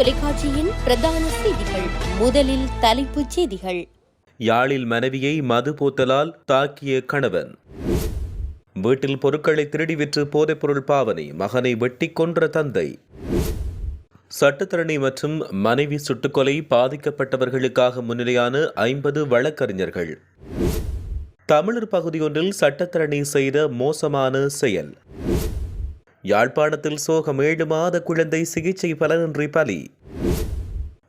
தொலைக்காட்சியின் பிரதான செய்திகள். முதலில் தலைப்புச் செய்திகள். யாழில் மனைவியை மது போத்தலால் தாக்கிய கணவன். வீட்டில் பொருட்களை திருடி விற்று போதைப்பொருள் பாவனை, மகனை வெட்டி கொன்ற தந்தை. சட்டத்தரணி மற்றும் மனைவி சுட்டுக்கொலை பாதிக்கப்பட்டவர்களுக்காக முன்னிலையான 50 வழக்கறிஞர்கள். தமிழர் பகுதியொன்றில் சட்டத்தரணி செய்த மோசமான செயல். யாழ்ப்பாணத்தில் சோகம், 7 மாத குழந்தை சிகிச்சை பலனின்றி பலி.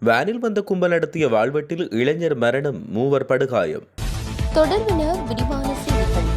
வேனில் வந்த கும்பல் நடத்திய வாழ்வெட்டில் இளைஞர் மரணம், 3 படுகாயம். தொடர்பின விரிவான செய்திகள்.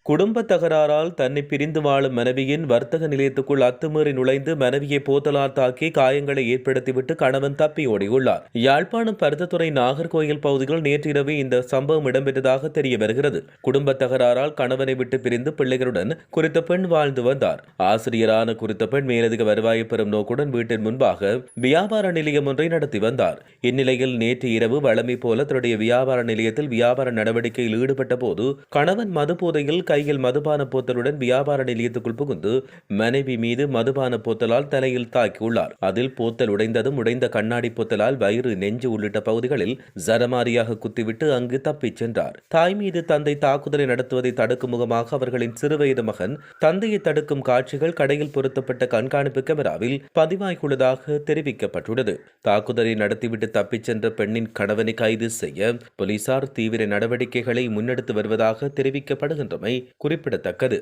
குடும்ப தகராறால் தன்னை பிரிந்து வாழும் மனைவியின் வர்த்தக நிலையத்துக்குள் அத்துமீறி நுழைந்து மனைவியை போத்தலால் தாக்கி காயங்களை ஏற்படுத்திவிட்டு கணவன் தப்பி ஓடியுள்ளார். யாழ்ப்பாணம் பருத்தத்துறை நாகர்கோயில் பகுதியில் நேற்றிரவு இந்த சம்பவம் இடம்பெற்றதாக தெரிய வருகிறது. குடும்ப தகராறால் கணவனை விட்டு பிரிந்து பிள்ளைகளுடன் குறித்த பெண் வாழ்ந்து வந்தார். ஆசிரியரான குறித்த பெண் மேலதிக வருவாயை பெறும் நோக்குடன் வீட்டின் முன்பாக வியாபார நிலையம் ஒன்றை நடத்தி வந்தார். இந்நிலையில் நேற்று இரவு வழமை போல தன்னுடைய வியாபார நிலையத்தில் வியாபார நடவடிக்கையில் ஈடுபட்ட போது கணவன் மது போதையில் கையில் மதுபான போத்தலுடன் வியாபார நிலையத்துக்குள் புகுந்து மனைவி மீது மதுபான போத்தலால் தலையில் தாக்கியுள்ளார். அதில் போத்தல் உடைந்ததும் உடைந்த கண்ணாடி போத்தலால் வயிறு, நெஞ்சு உள்ளிட்ட பகுதிகளில் ஜரமாரியாக குத்திவிட்டு அங்கு தப்பிச் சென்றார். தாய் மீது தந்தை தாக்குதலை நடத்துவதை தடுக்கும் முகமாக அவர்களின் சிறுவயது மகன் தந்தையை தடுக்கும் காட்சிகள் கடையில் பொருத்தப்பட்ட கண்காணிப்பு கேமராவில் பதிவாகியுள்ளதாக தெரிவிக்கப்பட்டுள்ளது. தாக்குதலை நடத்திவிட்டு தப்பிச் சென்ற பெண்ணின் கணவனை கைது செய்ய போலீசார் தீவிர நடவடிக்கைகளை முன்னெடுத்து வருவதாக தெரிவிக்கப்படுகின்றமை குறிப்பிடத்தக்கது.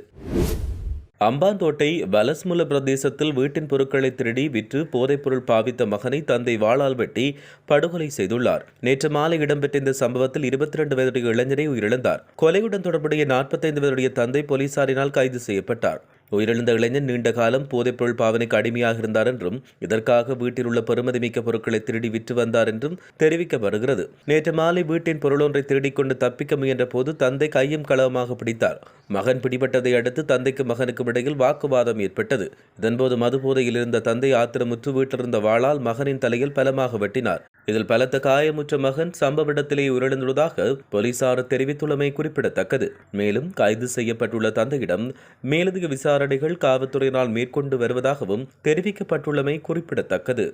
அம்பாந்தோட்டை வலஸ்முல பிரதேசத்தில் வீட்டின் பொருட்களை திருடி விற்று போதைப்பொருள் பாவித்த மகனை தந்தை வாளால் வெட்டி படுகொலை செய்துள்ளார். நேற்று மாலை இடம்பெற்ற இந்த சம்பவத்தில் 22 வயதுடைய இளைஞரை உயிரிழந்தார். கொலையுடன் தொடர்புடைய 45 வயதுடைய தந்தை போலீசாரினால் கைது செய்யப்பட்டார். உயிரிழந்த இளைஞன் நீண்ட காலம் போதைப்பொருள் பாவனைக்கு அடிமையாக இருந்தார் என்றும் இதற்காக வீட்டில் உள்ள பெறுமதிமிக்க பொருட்களை திருடி விற்று வந்தார் என்றும் தெரிவிக்கப்படுகிறது. நேற்று மாலை வீட்டின் பொருளொன்றை திருடிக் கொண்டு தப்பிக்க முயன்ற போது தந்தை கையும் களவுமாக பிடித்தார். மகன் பிடிபட்டதை அடுத்து தந்தைக்கும் மகனுக்கும் இடையில் வாக்குவாதம் ஏற்பட்டது. இதன்போது மது போதையில் இருந்த தந்தை ஆத்திரமுற்று வீட்டிலிருந்த வாளால் மகனின் தலையில் பலமாக வெட்டினார். இதில் பலத்த காயமுற்ற மகன் சம்பவ இடத்திலேயே உயிரிழந்துள்ளதாக போலீசார் தெரிவித்துள்ளமை குறிப்பிடத்தக்கது. மேலும் கைது செய்யப்பட்டுள்ள தந்தையிடம் மேலதிக விசாரணைகள் காவல்துறையினால் மேற்கொண்டு வருவதாகவும் தெரிவிக்கப்பட்டுள்ளமை குறிப்பிடத்தக்கது.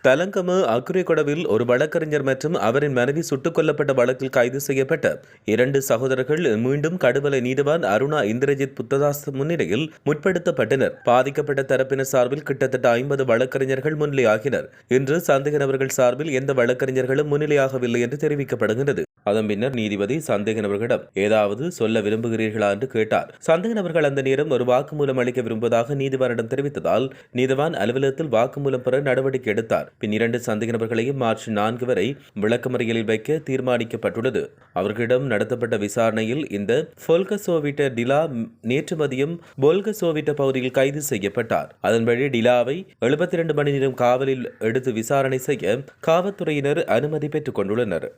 தலங்கம அக்குரேகொடவில் ஒரு வழக்கறிஞர் மற்றும் அவரின் மனைவி சுட்டுக் கொல்லப்பட்ட வழக்கில் கைது செய்யப்பட்ட 2 சகோதரர்கள் மீண்டும் கடுவலை நீதிவான் அருணா இந்திரஜித் புத்ததாஸ் முன்னிலையில் முற்படுத்தப்பட்டனர். பாதிக்கப்பட்ட தரப்பினர் சார்பில் கிட்டத்தட்ட 50 வழக்கறிஞர்கள் முன்னிலையாகினர். இன்று சந்தேக நபர்கள் சார்பில் எந்த வழக்கறிஞர்களும் முன்னிலையாகவில்லை என்று தெரிவிக்கப்படுகின்றது. அதன் பின்னர் நீதிபதி சந்தேக நபர்களிடம் ஏதாவது சொல்ல விரும்புகிறீர்களா என்று கேட்டார். சந்தேக நபர்கள் அந்த நேரம் ஒரு வாக்குமூலம் அளிக்க விரும்புவதாக நீதிவானிடம் தெரிவித்ததால் நீதிவான் அலுவலகத்தில் வாக்குமூலம் பெற நடவடிக்கை எடுத்தார். பின் 2 சந்தேக நபர்களையும் மார்ச் 4 வரை விளக்கமறியலில் வைக்க தீர்மானிக்கப்பட்டுள்ளது. அவர்களிடம் நடத்தப்பட்ட விசாரணையில் இந்த பொல்கசோவிட்ட டிலா நேற்று மதியம் பொல்கசோவிட்ட பகுதியில் கைது செய்யப்பட்டார். அதன்படி டிலாவை 72 மணி நேரம் காவலில் எடுத்து விசாரணை செய்ய காவல்துறையினர் அனுமதி பெற்றுக் கொண்டுள்ளனர்.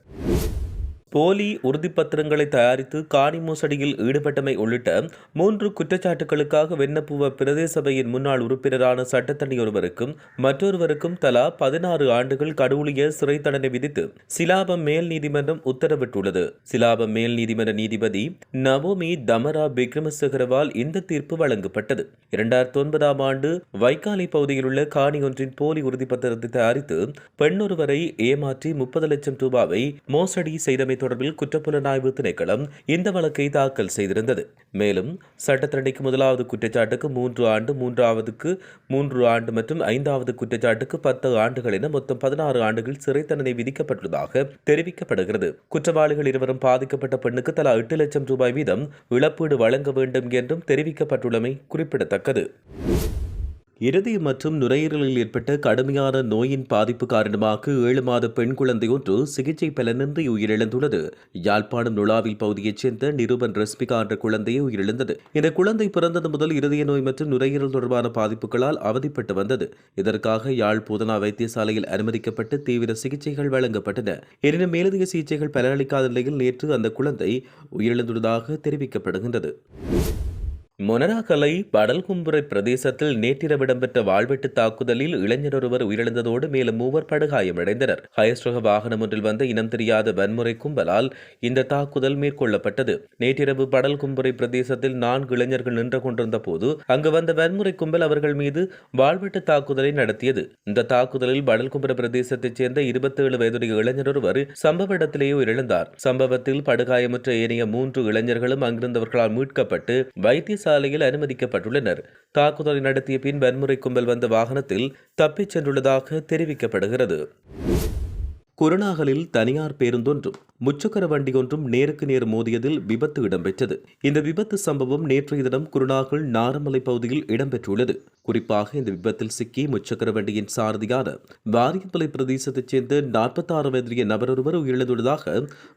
போலி உறுதிப்பத்திரங்களை தயாரித்து காணி மோசடியில் ஈடுபட்டமை உள்ளிட்ட 3 குற்றச்சாட்டுகளுக்காக வெண்ணப்புவ பிரதேச சபையின் முன்னாள் உறுப்பினரான சட்டத்தரணி ஒருவருக்கும் மற்றொருவருக்கும் தலா 16 ஆண்டுகள் கடூழிய சிறை தண்டனை விதித்து சிலாபம் மேல் நீதிமன்றம் உத்தரவிட்டுள்ளது. சிலாபம் மேல் நீதிமன்ற நீதிபதி நவோமி தமரா விக்ரமசேகரவால் இந்த தீர்ப்பு வழங்கப்பட்டது. 2009 ஆண்டு வைக்காலி பகுதியில் உள்ள காணி ஒன்றின் போலி உறுதிப்பத்திரத்தை தயாரித்து பெண்ணொருவரை ஏமாற்றி 30 லட்சம் ரூபாவை மோசடி செய்தமை தொடர்பில் குற்றப்புலனாய்வு திணைக்களம் இந்த வழக்கை தாக்கல் செய்திருந்தது. மேலும் சட்டத்தரணிக்கு முதலாவது குற்றச்சாட்டுக்கு 3 ஆண்டு, 3ஆவதுக்கு 3 ஆண்டு மற்றும் 5ஆவது குற்றச்சாட்டுக்கு 10 ஆண்டுகள் என மொத்தம் 16 ஆண்டுகள் சிறை தண்டனை விதிக்கப்பட்டுள்ளதாக தெரிவிக்கப்படுகிறது. குற்றவாளிகள் இருவரும் பாதிக்கப்பட்ட பெண்ணுக்கு தலா 8 லட்சம் ரூபாய் வீதம் இழப்பீடு வழங்க வேண்டும் என்றும் தெரிவிக்கப்பட்டுள்ளமை குறிப்பிடத்தக்கது. இருதய மற்றும் நுரையீரலில் ஏற்பட்ட கடுமையான நோயின் பாதிப்பு காரணமாக 7 மாத பெண் குழந்தை ஒன்று சிகிச்சை பலனின்றி உயிரிழந்துள்ளது. யாழ்ப்பாணம் நுழாவில் பகுதியைச் சேர்ந்த நிருபன் ரஸ்மிகா என்ற குழந்தையை உயிரிழந்தது. இந்த குழந்தை பிறந்தது முதல் இருதய நோய் மற்றும் நுரையீரல் தொடர்பான பாதிப்புகளால் அவதிப்பட்டு வந்தது. இதற்காக யாழ் போதனா வைத்தியசாலையில் அனுமதிக்கப்பட்டு தீவிர சிகிச்சைகள் வழங்கப்பட்டன. எனினும் மேலதிக சிகிச்சைகள் பலனளிக்காத நிலையில் நேற்று அந்த குழந்தை உயிரிழந்துள்ளதாக தெரிவிக்கப்படுகின்றது. மொனராகலை படல்கும்புரை பிரதேசத்தில் நேற்றிரவு இடம்பெற்ற வாழ்வெட்டு தாக்குதலில் இளைஞர் ஒருவர் உயிரிழந்ததோடு மேலும் 3 படுகாயமடைந்தனர். ஹயஸ்ரக வாகனம் ஒன்றில் வந்த இனம் தெரியாத வன்முறை கும்பலால் இந்த தாக்குதல் மேற்கொள்ளப்பட்டது. நேற்றிரவு படல்கும்புரை பிரதேசத்தில் 4 இளைஞர்கள் நின்று கொண்டிருந்த போது அங்கு வந்த வன்முறை கும்பல் அவர்கள் மீது வாழ்வெட்டு தாக்குதலை நடத்தியது. இந்த தாக்குதலில் படல்கும்புரை பிரதேசத்தைச் சேர்ந்த 27 வயதுடைய இளைஞர் ஒருவர் சம்பவ இடத்திலேயே உயிரிழந்தார். சம்பவத்தில் படுகாயமுற்ற ஏனைய 3 இளைஞர்களும் அங்கிருந்தவர்களால் மீட்கப்பட்டு வைத்திய சாலையில் அனுமதிக்கப்பட்டுள்ளனர். தாக்குதலை நடத்திய பின் வன்முறை கும்பல் வந்த வாகனத்தில் தப்பிச் சென்றுள்ளதாக தெரிவிக்கப்படுகிறது. குருநாகலில் தனியார் பேருந்தொன்றும் முச்சக்கர வண்டி ஒன்றும் நேருக்கு நேர் மோதியதில் விபத்து இடம்பெற்றது. இந்த விபத்து சம்பவம் நேற்றைய தினம் குருநாகல் நாரமலை பகுதியில் இடம்பெற்றுள்ளது. குறிப்பாக இந்த விபத்தில் சிக்கி முச்சக்கர வண்டியின் சாரதியான வாரியம்பலை பிரதேசத்தைச் சேர்ந்த 46 வயதுடைய நபர் ஒருவர் உயிரிழந்துள்ளதாக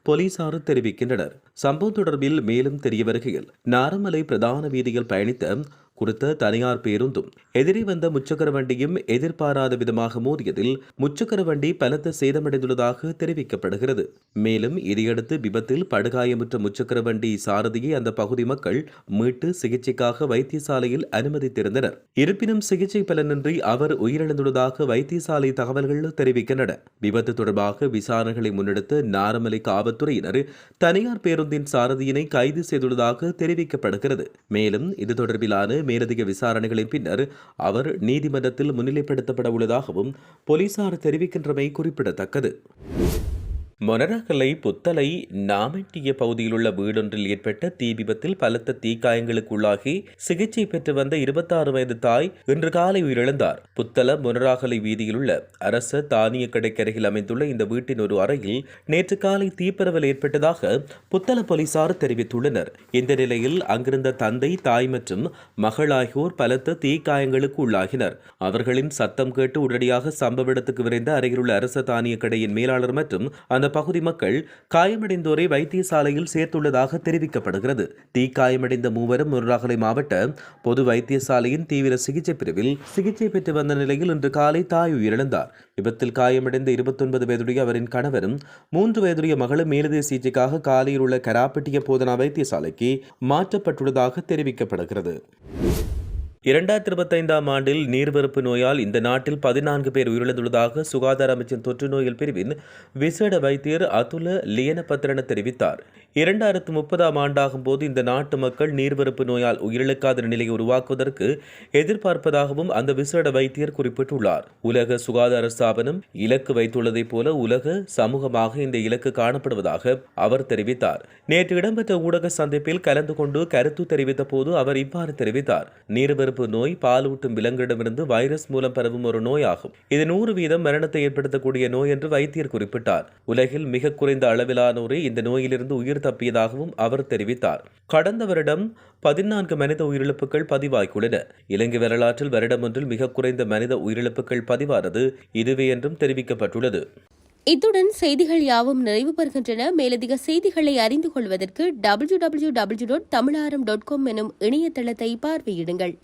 போலீசார் தெரிவிக்கின்றனர். சம்பவம் தொடர்பில் மேலும் தெரிய வருகையில் நாரமலை பிரதான வீதியில் பயணித்த குறித்த தனியார் பேருந்தும் எதிரே வந்த முச்சக்கர வண்டியும் எதிர்பாராத விதமாக மோதியதில் முச்சக்கர வண்டி பலத்த சேதமடைந்துள்ளதாக தெரிவிக்கப்படுகிறது. மேலும் இதையடுத்து விபத்தில் படுகாயமுற்ற முச்சக்கர வண்டி சாரதியை அந்த பகுதி மக்கள் மீட்டு சிகிச்சைக்காக வைத்தியசாலையில் அனுமதித்திருந்தனர். இருப்பினும் சிகிச்சை பலனின்றி அவர் உயிரிழந்துள்ளதாக வைத்தியசாலை தகவல்கள் தெரிவிக்கின்றன. விபத்து தொடர்பாக விசாரணைகளை முன்னெடுத்த நாரமலை காவல்துறையினர் தனியார் பேருந்தின் சாரதியினை கைது செய்துள்ளதாக தெரிவிக்கப்படுகிறது. மேலும் இது தொடர்பிலான மேலதிக விசாரணைகளின் பின்னர் அவர் நீதிமன்றத்தில் முன்னிலைப்படுத்தப்பட உள்ளதாகவும் போலீசார் தெரிவிக்கின்றமை குறிப்பிடத்தக்கது. மொனராகலை புத்தளை நாமெட்டிய பகுதியில் உள்ள வீடொன்றில் ஏற்பட்ட தீ விபத்தில் பலத்த தீக்காயங்களுக்குள்ளாகி சிகிச்சை பெற்று வந்த 26 வயது தாய் இன்று காலை உயிரிழந்தார். புத்தள மொனராகலை வீதியில் உள்ள அரச தானிய கடைக்கரையில் அமைந்துள்ள இந்த வீட்டின் ஒரு அறையில் நேற்று காலை தீப்பரவல் ஏற்பட்டதாக புத்தள போலீசார் தெரிவித்துள்ளனர். இந்த நிலையில் அங்கிருந்த தந்தை, தாய் மற்றும் மகள் ஆகியோர் பலத்த தீக்காயங்களுக்கு உள்ளாகினர். அவர்களின் சத்தம் கேட்டு உடனடியாக சம்பவ இடத்துக்கு விரைந்த அருகில் உள்ள அரச தானிய கடையின் மேலாளர் மற்றும் அந்த பகுதி மக்கள் காயமடைந்தோரை வைத்தியசாலையில் சேர்த்துள்ளதாக தெரிவிக்கப்படுகிறது. தீக்காயமடைந்த மூவரும் மொனராகலை மாவட்ட பொது வைத்தியசாலையின் தீவிர சிகிச்சை பிரிவில் சிகிச்சை பெற்று வந்த நிலையில் இன்று காலை தாய் உயிரிழந்தார். விபத்தில் காயமடைந்த 29 வயதுடைய அவரின் கணவரும் 3 வயதுடைய மகளும் மேலதிக சிகிச்சைக்காக காலையில் உள்ள கராப்பட்டிய போதனா வைத்தியசாலைக்கு மாற்றப்பட்டுள்ளதாக தெரிவிக்கப்படுகிறது. 2025 ஆண்டில் நீர்வரப்பு நோயால் இந்த நாட்டில் 14 பேர் உயிரிழந்துள்ளதாக சுகாதார அமைச்சின் தொற்று நோயல் பிரிவின் விசேட வைத்தியர் அதுல லியனபத்ரன தெரிவித்தார். 2030 ஆண்டாகும் போது இந்த நாட்டு மக்கள் நீர்வரப்பு நோயால் உயிரிழக்காத நிலையை உருவாக்குவதற்கு எதிர்பார்ப்பதாகவும் அந்த விசேட வைத்தியர் குறிப்பிட்டுள்ளார். உலக சுகாதார ஸ்தாபனம் இலக்கு வைத்துள்ளதைப் போல உலக சமூகமாக இந்த இலக்கு காணப்படுவதாக அவர் தெரிவித்தார். நேற்று இடம்பெற்ற ஊடக சந்திப்பில் கலந்து கொண்டு கருத்து தெரிவித்த போது அவர் இவ்வாறு தெரிவித்தார். நீர்வரப்பு நோய் பாலூட்டும் விலங்கிடமிருந்து வைரஸ் மூலம் பரவும் ஒரு நோயாகும். இது 100% மரணத்தை ஏற்படுத்தக்கூடிய நோய் என்று வைத்தியர் குறிப்பிட்டார். உலகில் மிக குறைந்த அளவிலானோரே இந்த நோயிலிருந்து உயிர் தப்பியதாகவும் அவர் தெரிவித்தார். கடந்த வருடம் 14 மனித உயிரிழப்புகள் பதிவாகியுள்ளன. இலங்கை வரலாற்றில் வருடம் ஒன்றில் மிக குறைந்த மனித உயிரிழப்புகள் பதிவானது இதுவே என்றும் தெரிவிக்கப்பட்டுள்ளது. இத்துடன் செய்திகள் யாவும் நிறைவு பெறுகின்றன. மேலதிக செய்திகளை அறிந்து கொள்வதற்கு www.tamilaram.com எனும் இணையதளத்தை பார்வையிடுங்கள்.